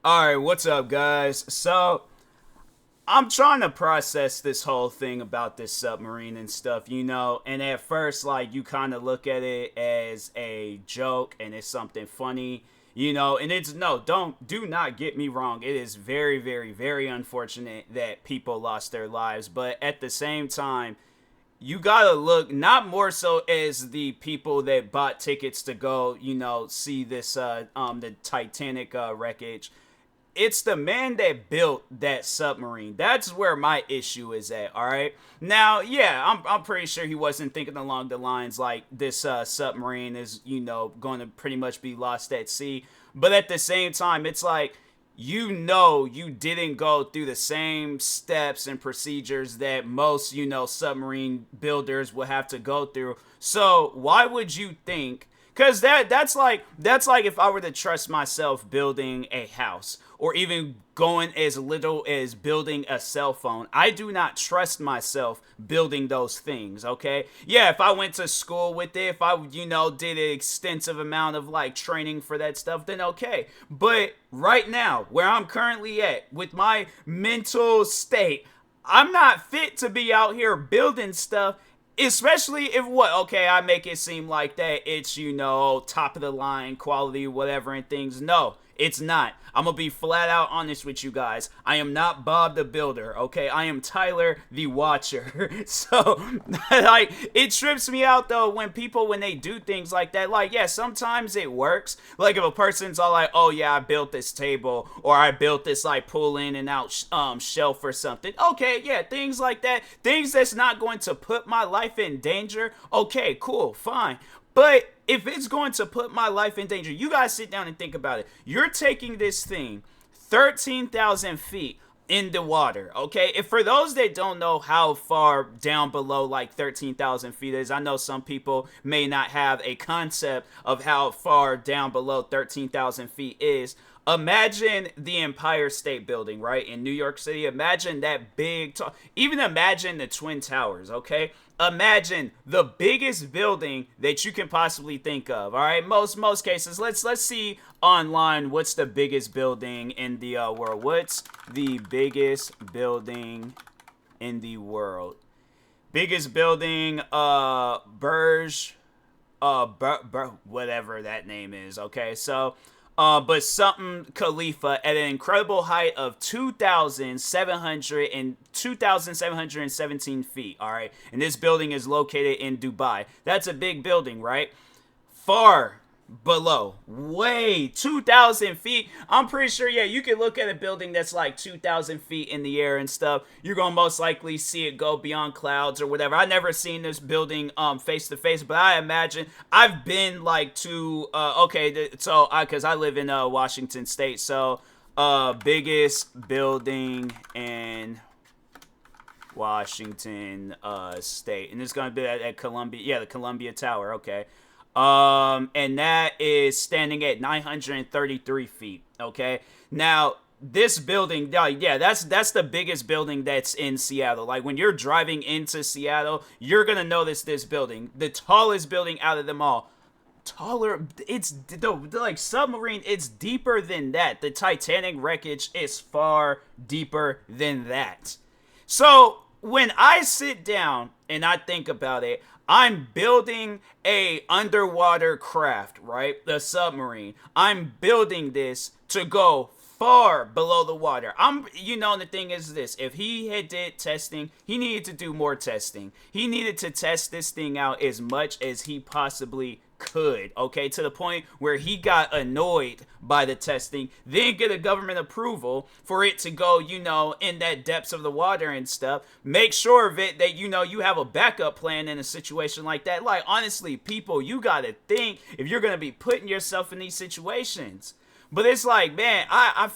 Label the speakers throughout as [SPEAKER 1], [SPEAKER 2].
[SPEAKER 1] Alright, what's up, guys? So, I'm trying to process this whole thing about this submarine and stuff, and at first, like, you kind of look at it as a joke and it's something funny, and it's no, do not get me wrong. It is very, very, very unfortunate that people lost their lives, but at the same time, you gotta look not more so as the people that bought tickets to go, see this, the Titanic wreckage. It's the man that built that submarine. That's where my issue is at. All right. Now, yeah, I'm pretty sure he wasn't thinking along the lines like this submarine is, going to pretty much be lost at sea. But at the same time, it's like, you didn't go through the same steps and procedures that most, submarine builders will have to go through. So why would you think? Because that's like if I were to trust myself building a house or even going as little as building a cell phone. I do not trust myself building those things, okay? Yeah, if I went to school with it, if I, did an extensive amount of like training for that stuff, then okay. But right now, where I'm currently at with my mental state, I'm not fit to be out here building stuff. Especially if I make it seem like that it's, top of the line quality, whatever, and things. No, it's not. I'm gonna be flat out honest with you guys. I am not Bob the Builder, okay? I am Tyler the Watcher. So, like, it trips me out, though, when they do things like that. Like, yeah, sometimes it works. Like, if a person's all like, oh, yeah, I built this table, or I built this, like, pull in and out shelf or something. Okay, yeah, things like that. Things that's not going to put my life in danger. Okay, cool, fine. But if it's going to put my life in danger, you guys sit down and think about it. You're taking this thing 13,000 feet in the water, okay? If for those that don't know how far down below like 13,000 feet is, I know some people may not have a concept of how far down below 13,000 feet is. Imagine the Empire State Building, right, in New York City. Imagine that big, even imagine the Twin Towers, okay? Imagine the biggest building that you can possibly think of. All right, most cases. Let's see online what's the biggest building in the world. What's the biggest building in the world? Biggest building, Burj, whatever that name is. Okay, so. But something Khalifa at an incredible height of 2,717 feet. All right, and this building is located in Dubai. That's a big building, right? Far below, way 2,000 feet. I'm pretty sure, yeah, you can look at a building that's like 2,000 feet in the air and stuff. You're gonna most likely see it go beyond clouds or whatever. I never seen this building face to face, but I imagine I've been like to because I live in Washington State, so biggest building in Washington State, and it's gonna be at Columbia. Yeah, the Columbia Tower. Okay. And that is standing at 933 feet. Okay. Now, this building, yeah, that's the biggest building that's in Seattle. Like, when you're driving into Seattle, you're gonna notice this building, the tallest building out of them all. Taller, it's the like submarine, it's deeper than that. The Titanic wreckage is far deeper than that. So when I sit down and I think about it, I'm building a underwater craft, right? The submarine. I'm building this to go far below the water. The thing is this, if he had did testing, he needed to do more testing. He needed to test this thing out as much as he possibly could, okay, to the point where he got annoyed by the testing, then get a government approval for it to go, in that depths of the water and stuff. Make sure of it that, you have a backup plan in a situation like that. Like, honestly, people, you gotta think if you're gonna be putting yourself in these situations. But it's like, man, I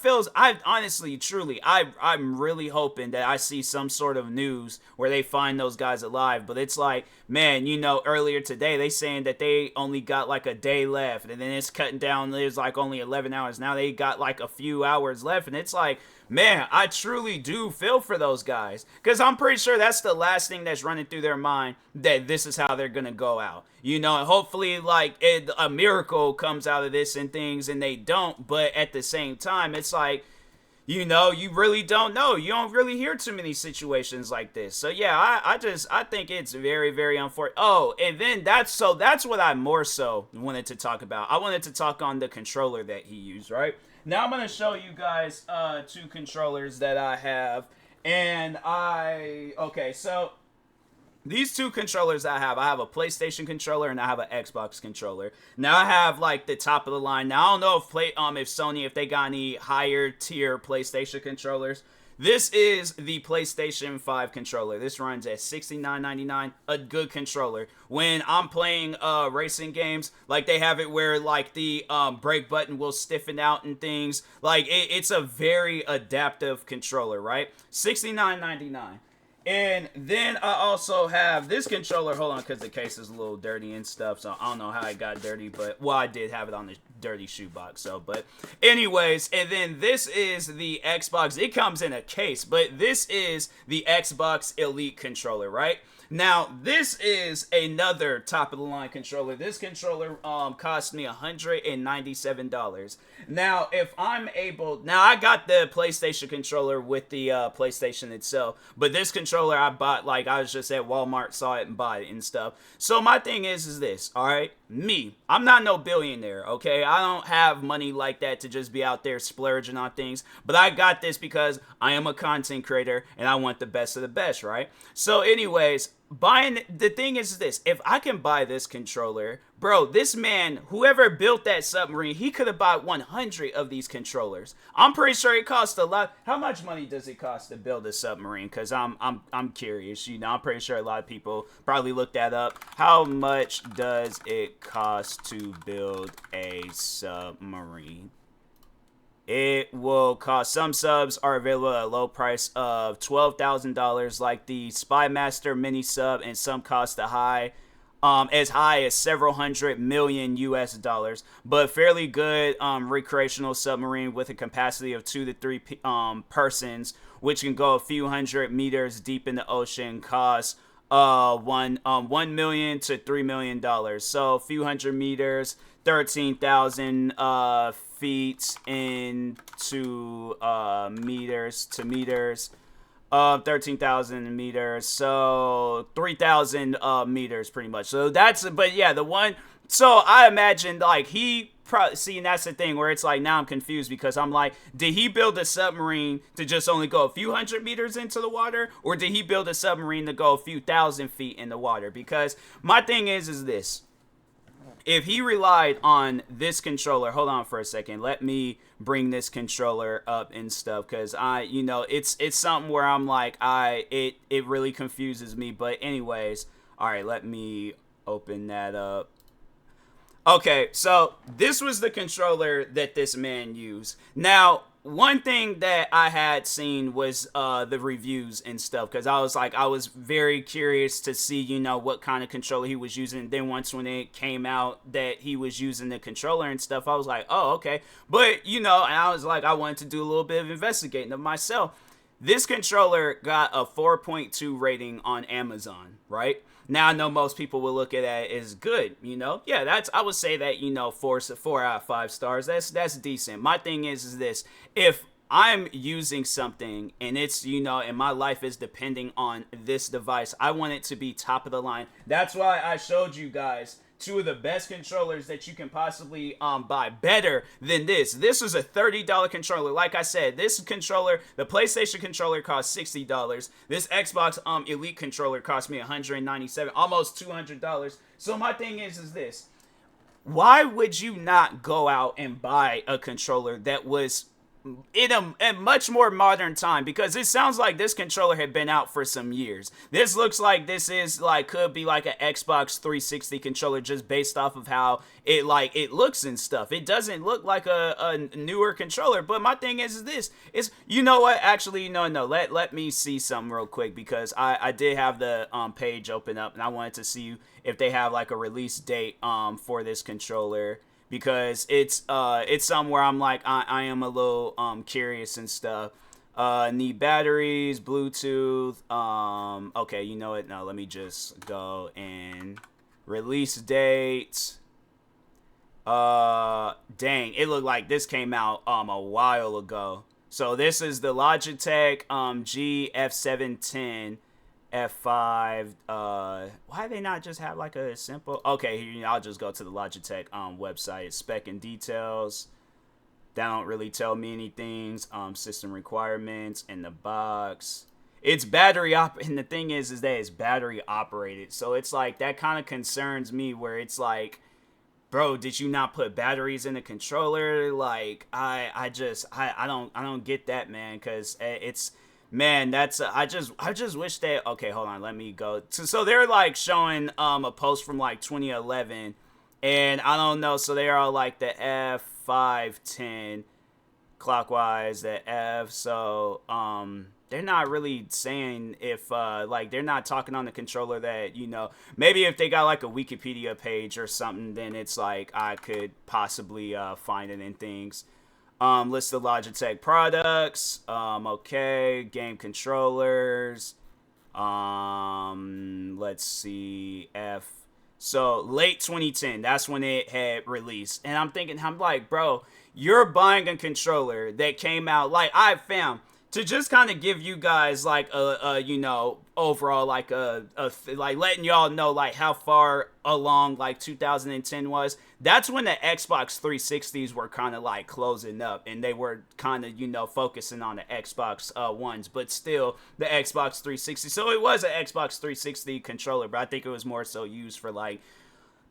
[SPEAKER 1] honestly, truly, I'm really hoping that I see some sort of news where they find those guys alive. But it's like, man, earlier today, they saying that they only got like a day left. And then it's cutting down, there's like only 11 hours. Now they got like a few hours left. And it's like, man, I truly do feel for those guys. Because I'm pretty sure that's the last thing that's running through their mind, that this is how they're going to go out. you know, and hopefully like a miracle comes out of this and things, and they don't. But at the same time, it's like, you know, you really don't know. You don't really hear too many situations like this. So yeah, I think it's very, very unfortunate. Oh, and then that's what I more so wanted to talk about. I wanted to talk on the controller that he used, right? Now I'm gonna show you guys two controllers that I have. And okay, so these two controllers I have a PlayStation controller and I have an Xbox controller. Now I have like the top of the line. Now I don't know if Sony, if they got any higher tier PlayStation controllers. This is the PlayStation 5 controller. This runs at $69.99. A good controller. When I'm playing racing games, like they have it where like the brake button will stiffen out and things. Like it's a very adaptive controller, right? $69.99. And then I also have this controller. Hold on, because the case is a little dirty and stuff, so I don't know how it got dirty, but, well, I did have it on the dirty shoebox, so, but anyways, and then this is the Xbox. It comes in a case, but this is the Xbox Elite controller, right? Now, this is another top-of-the-line controller. This controller cost me $197. Now, if I'm able... Now, I got the PlayStation controller with the PlayStation itself, but this controller I bought, like, I was just at Walmart, saw it, and bought it and stuff. So, my thing is this, alright? Me. I'm not no billionaire, okay? I don't have money like that to just be out there splurging on things, but I got this because I am a content creator, and I want the best of the best, right? So, anyways... the thing is this, if I can buy this controller, bro, this man, whoever built that submarine, he could have bought 100 of these controllers. I'm pretty sure it costs a lot. How much money does it cost to build a submarine? Because I'm curious, you know, I'm pretty sure a lot of people probably looked that up. How much does it cost to build a submarine? It will cost, some subs are available at a low price of $12,000, like the Spy Master mini sub, and some cost as high as several hundred million US dollars. But fairly good recreational submarine with a capacity of 2 to 3 persons, which can go a few hundred meters deep in the ocean, costs $1 million to $3 million. So a few hundred meters, 13,000 feet into meters to meters, 13,000 meters, so 3,000 meters pretty much. So that's, but yeah, the one, so I imagine like he probably, see, and that's the thing where it's like, now I'm confused because I'm like, did he build a submarine to just only go a few hundred meters into the water, or did he build a submarine to go a few thousand feet in the water? Because my thing is this, if he relied on this controller, hold on for a second, let me bring this controller up and stuff, because you know, it's something where I'm like, it really confuses me. But anyways, all right, let me open that up. Okay, so this was the controller that this man used. Now, one thing that I had seen was the reviews and stuff, because I was very curious to see, you know, what kind of controller he was using. Then once when it came out that he was using the controller and stuff, I was like, oh, okay. But, you know, and I was like, I wanted to do a little bit of investigating of myself. This controller got a 4.2 rating on Amazon, right? Now, I know most people will look at that as good, you know? Yeah, I would say that, you know, 4 out of 5 stars, that's decent. My thing is this, if I'm using something and it's, you know, and my life is depending on this device, I want it to be top of the line. That's why I showed you guys 2 of the best controllers that you can possibly buy, better than this. This was a $30 controller. Like I said, this controller, the PlayStation controller, cost $60. This Xbox Elite controller cost me $197, almost $200. So my thing is this, why would you not go out and buy a controller that was in a much more modern time? Because it sounds like this controller had been out for some years. This looks like this is like, could be like an Xbox 360 controller, just based off of how it looks and stuff. It doesn't look like a newer controller. But my thing is this, is, you know what, actually, no, let me see something real quick, because I did have the page open up and I wanted to see if they have like a release date for this controller, because it's somewhere I'm like, I am a little curious and stuff. Need batteries, Bluetooth. Okay, you know what? No, let me just go and Release date. Dang, it looked like this came out a while ago. So this is the Logitech GF710 F5. Why they not just have like a simple? Okay, here, I'll just go to the Logitech website. Spec and details. That don't really tell me anything. System requirements in the box. It's battery and the thing is that it's battery operated. So it's like that kind of concerns me where it's like, bro, did you not put batteries in the controller? Like, I don't get that, man, because it's, man, that's, I just wish that, okay, hold on, let me go. So they're, like, showing a post from, like, 2011, and I don't know, so they are, like, the F510 clockwise, the F, so, they're not really saying if, like, they're not talking on the controller that, you know, maybe if they got, like, a Wikipedia page or something, then it's, like, I could possibly find it in things. List of Logitech products. Okay, game controllers. Let's see, So, late 2010, that's when it had released. And I'm like, bro, you're buying a controller that came out, like, I found, to just kind of give you guys like a you know, overall like like letting y'all know like how far along like 2010 was. That's when the Xbox 360s were kind of like closing up, and they were kind of, you know, focusing on the Xbox ones, but still the Xbox 360. So it was an Xbox 360 controller, but I think it was more so used for like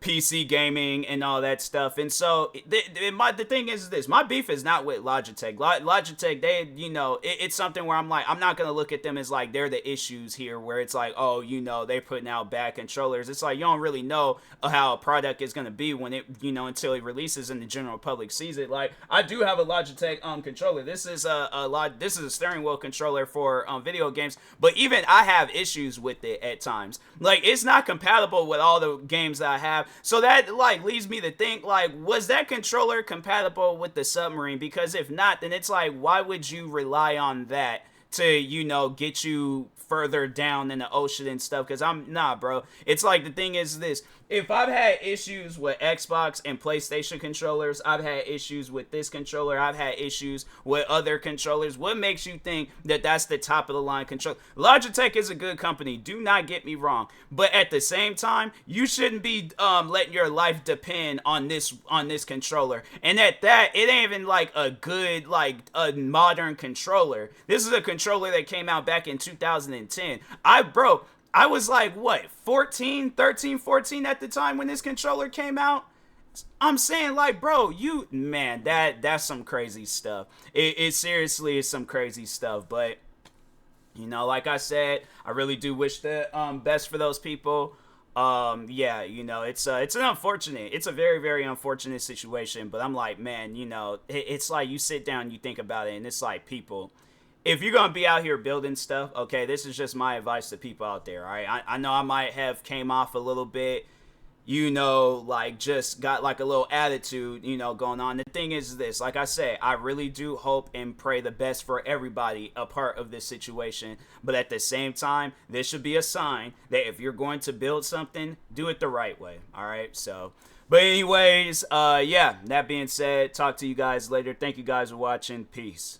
[SPEAKER 1] PC gaming and all that stuff. And so the thing is this, my beef is not with Logitech. Logitech, they, you know, it's something where I'm like, I'm not going to look at them as like they're the issues here, where it's like, oh, you know, they're putting out bad controllers. It's like you don't really know how a product is going to be when it, you know, until it releases and the general public sees it. Like, I do have a Logitech controller. This is this is a steering wheel controller for video games, but even I have issues with it at times. Like, it's not compatible with all the games that I have. So that, like, leads me to think, like, was that controller compatible with the Submarine? Because if not, then it's like, why would you rely on that to, you know, get you further down in the ocean and stuff? Because nah, bro. It's like, the thing is this. If I've had issues with Xbox and PlayStation controllers, I've had issues with this controller, I've had issues with other controllers. What makes you think that that's the top of the line controller? Logitech is a good company, do not get me wrong, but at the same time, you shouldn't be letting your life depend on this controller. And at that, it ain't even like a good, like, a modern controller. This is a controller that came out back in 2010. I was like, what, 14 at the time when this controller came out? I'm saying, like, bro, man, that's some crazy stuff. It seriously is some crazy stuff. But, you know, like I said, I really do wish the best for those people. Yeah, you know, it's a very, very unfortunate situation. But I'm like, man, you know, it's like you sit down, you think about it, and it's like, people, if you're gonna be out here building stuff, okay, this is just my advice to people out there, all right? I know I might have came off a little bit, you know, like, just got like a little attitude, you know, going on. The thing is this, like I said, I really do hope and pray the best for everybody a part of this situation. But at the same time, this should be a sign that if you're going to build something, do it the right way, all right? So, but anyways, yeah, that being said, talk to you guys later. Thank you guys for watching. Peace.